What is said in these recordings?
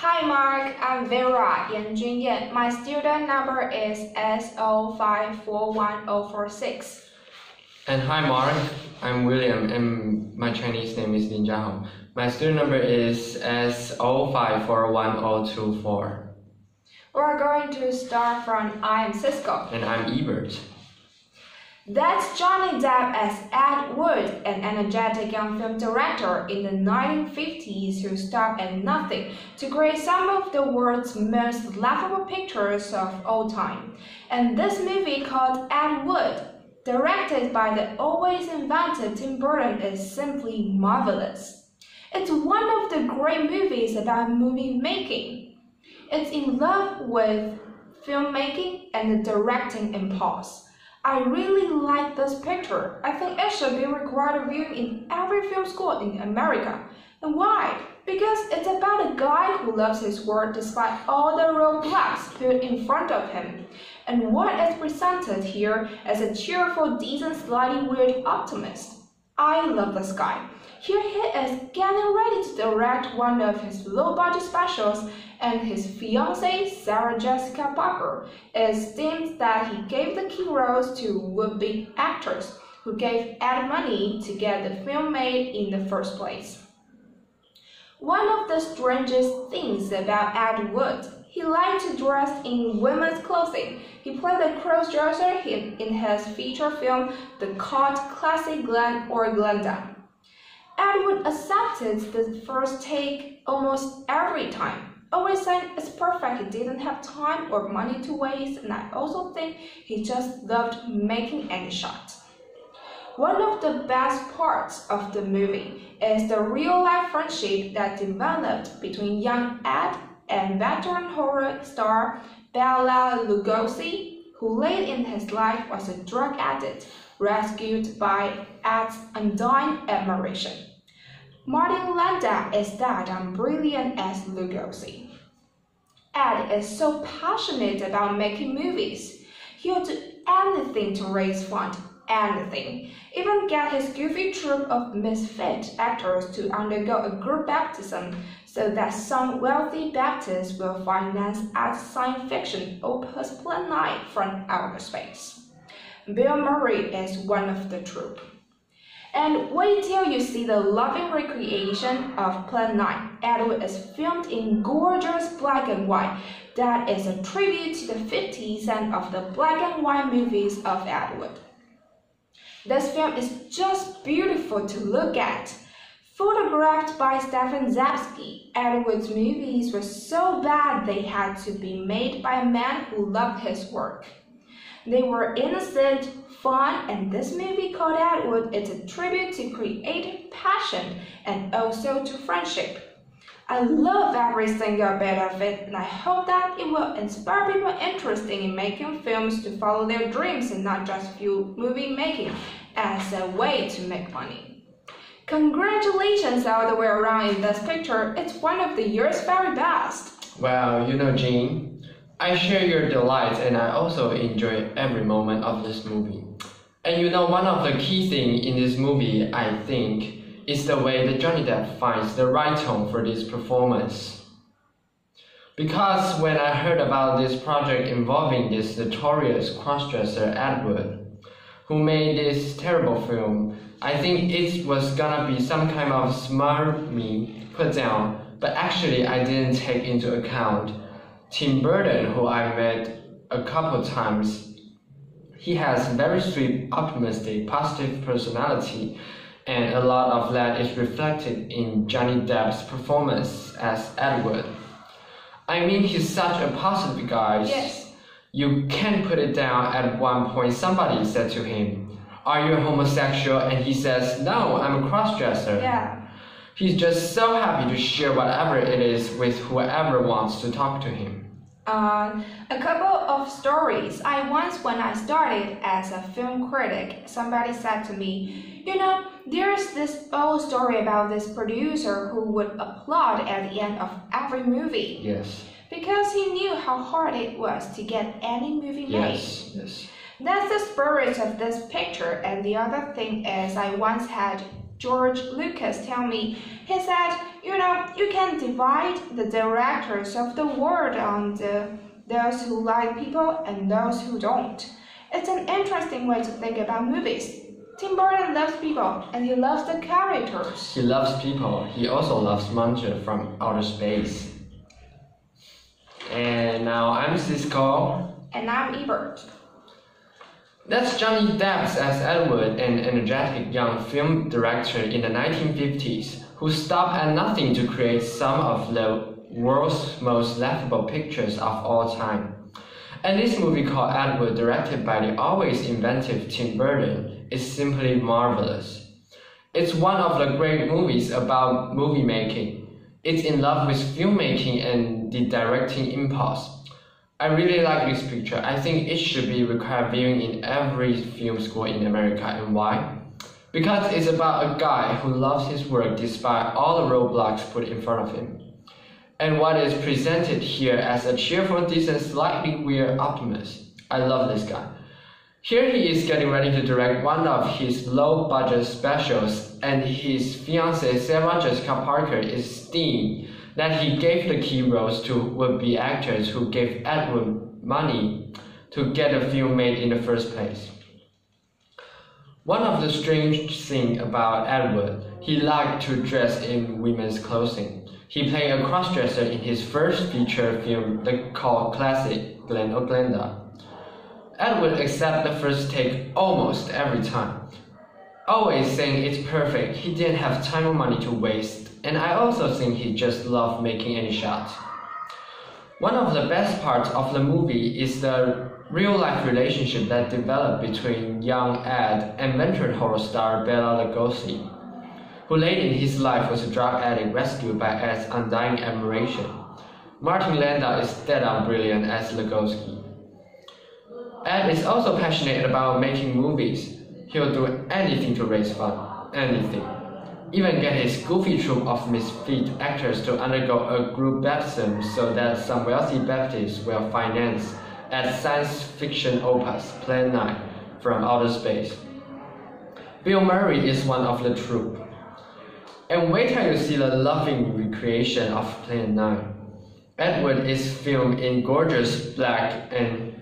Hi Mark, I'm Vera Yan Junyan. My student number is S0541046. And hi Mark, I'm William and my Chinese name is Lin Jiahong. My student number is S0541024. We're going to start from I'm Siskel. And I'm Ebert. That's Johnny Depp as Ed Wood, an energetic young film director in the 1950s who stopped at nothing to create some of the world's most laughable pictures of all time. And this movie called Ed Wood, directed by the always inventive Tim Burton, is simply marvelous. It's one of the great movies about movie making. It's in love with filmmaking and the directing impulse. I really like this picture. I think it should be required viewing in every film school in America. And why? Because it's about a guy who loves his work despite all the roadblocks put in front of him. And what is presented here as a cheerful, decent, slightly weird optimist. I love this guy. Here he is getting ready to direct one of his low-budget specials, and his fiancée, Sarah Jessica Parker, esteems that he gave the key roles to would-be actors who gave Ed money to get the film made in the first place. One of the strangest things about Ed Wood, he liked to dress in women's clothing. He played a cross-dresser in his feature film, the cult classic Glenn or Glenda. Ed Wood accepted the first take almost every time, always saying it's perfect, he didn't have time or money to waste, and I also think he just loved making any shot. One of the best parts of the movie is the real-life friendship that developed between young Ed and veteran horror star Bela Lugosi, who late in his life was a drug addict, rescued by Ed's undying admiration. Martin Landau is that brilliant as Lugosi. Ed is so passionate about making movies. He'll do anything to raise funds, anything. Even get his goofy troupe of misfit actors to undergo a group baptism so that some wealthy Baptist will finance Ed's science fiction opus Plan 9 from outer space. Bill Murray is one of the troupe. And wait till you see the loving recreation of Plan 9. Ed Wood is filmed in gorgeous black and white. That is a tribute to the 50s and of the black and white movies of Ed Wood. This film is just beautiful to look at. Photographed by Stefan Zapsky, Ed Wood's movies were so bad they had to be made by a man who loved his work. They were innocent, fun, and this movie called Ed Wood is a tribute to creative passion and also to friendship. I love every single bit of it, and I hope that it will inspire people interested in making films to follow their dreams and not just view movie making as a way to make money. Congratulations all the way around in this picture. It's one of the year's very best. Well, you know, Jean, I share your delight and I also enjoy every moment of this movie. And you know, one of the key things in this movie, I think, is the way that Johnny Depp finds the right tone for this performance. Because when I heard about this project involving this notorious crossdresser Ed Wood, who made this terrible film, I think it was gonna be some kind of smart me put down, but actually I didn't take into account Tim Burton, who I met a couple times. He has very sweet, optimistic, positive personality, and a lot of that is reflected in Johnny Depp's performance as Ed Wood. I mean, he's such a positive guy. Yes. You can't put it down. At one point, somebody said to him, "Are you homosexual?" And he says, "No, I'm a crossdresser." Yeah. He's just so happy to share whatever it is with whoever wants to talk to him. A couple of stories. When I started as a film critic, somebody said to me, you know, there's this old story about this producer who would applaud at the end of every movie. Yes. Because he knew how hard it was to get any movie made. Yes. That's the spirit of this picture. And the other thing is, I once had George Lucas tell me. He said, you know, you can divide the directors of the world on those who like people and those who don't. It's an interesting way to think about movies. Tim Burton loves people, and he loves the characters. He loves people. He also loves monsters from outer space. And now I'm Siskel. And I'm Ebert. That's Johnny Depp as Edward, an energetic young film director in the 1950s who stopped at nothing to create some of the world's most laughable pictures of all time. And this movie called Edward, directed by the always inventive Tim Burton, is simply marvelous. It's one of the great movies about movie making. It's in love with filmmaking and the directing impulse. I really like this picture. I think it should be required viewing in every film school in America. And why? Because it's about a guy who loves his work despite all the roadblocks put in front of him. And what is presented here as a cheerful, decent, slightly weird optimist. I love this guy. Here he is getting ready to direct one of his low-budget specials, and his fiancée Sarah Jessica Parker is steamed that he gave the key roles to would-be actors who gave Edward money to get a film made in the first place. One of the strange things about Edward, he liked to dress in women's clothing. He played a cross-dresser in his first feature film called Classic, Glen or Glenda. Edward accepted the first take almost every time, always saying it's perfect. He didn't have time or money to waste, and I also think he just loved making any shots. One of the best parts of the movie is the real-life relationship that developed between young Ed and veteran horror star Bela Lugosi, who late in his life was a drug addict rescued by Ed's undying admiration. Martin Landau is dead-on brilliant as Lugosi. Ed is also passionate about making movies. He'll do anything to raise fund, anything. Even get his goofy troupe of misfit actors to undergo a group baptism so that some wealthy Baptists will finance Ed's science fiction opus, Plan 9, from outer space. Bill Murray is one of the troupe. And wait till you see the loving recreation of Plan 9. Edward is filmed in gorgeous black and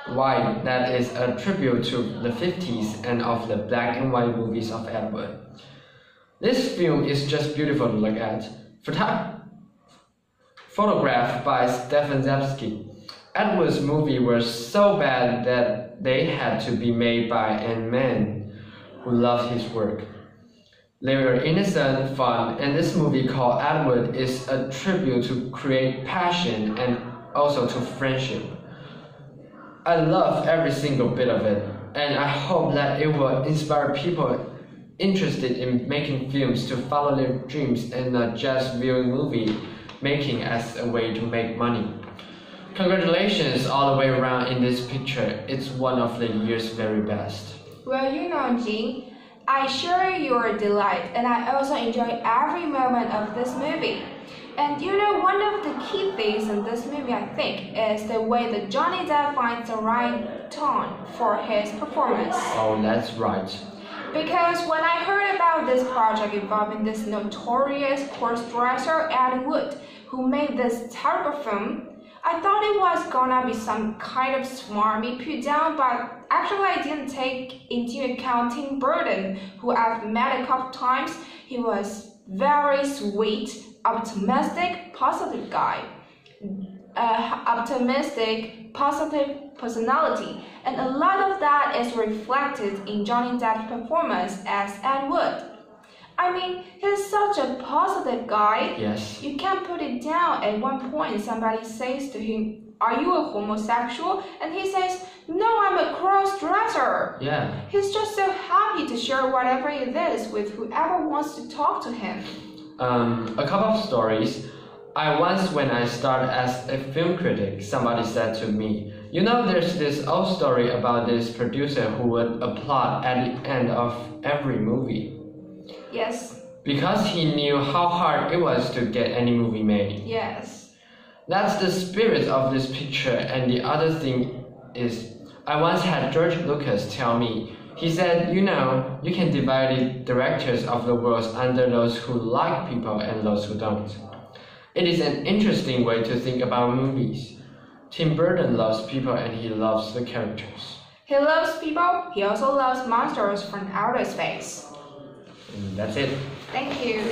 white that is a tribute to the 50s and of the black and white movies of Edward. This film is just beautiful to look at. Photographed by Stefan Zapsky. Edward's movies were so bad that they had to be made by a man who loved his work. They were innocent, fun, and this movie called Edward is a tribute to create passion and also to friendship. I love every single bit of it, and I hope that it will inspire people interested in making films to follow their dreams and not just viewing movie making as a way to make money. Congratulations all the way around in this picture. It's one of the year's very best. Well, you know, Jean, I share your delight, and I also enjoy every moment of this movie. And you know, one of the key things in this movie, I think, is the way that Johnny Depp finds the right tone for his performance. Oh, that's right. Because when I heard about this project involving this notorious cross-dresser Ed Wood, who made this terrible film, I thought it was gonna be some kind of smarmy put down, but actually I didn't take into account Tim Burton, who I've met a couple times. He was very sweet, optimistic, positive guy. Optimistic, positive personality, and a lot of that is reflected in Johnny Depp's performance as Ed Wood. I mean, he's such a positive guy. Yes. You can't put it down. At one point, somebody says to him, "Are you a homosexual?" And he says, "No, I'm a cross-dresser." Yeah. He's just so happy to share whatever it is with whoever wants to talk to him. A couple of stories. When I started as a film critic, somebody said to me, you know, there's this old story about this producer who would applaud at the end of every movie. Yes. Because he knew how hard it was to get any movie made. Yes. That's the spirit of this picture. And the other thing is, I once had George Lucas tell me, He said, you can divide the directors of the world under those who like people and those who don't. It is an interesting way to think about movies. Tim Burton loves people and he loves the characters. He loves people, he also loves monsters from outer space. And that's it. Thank you.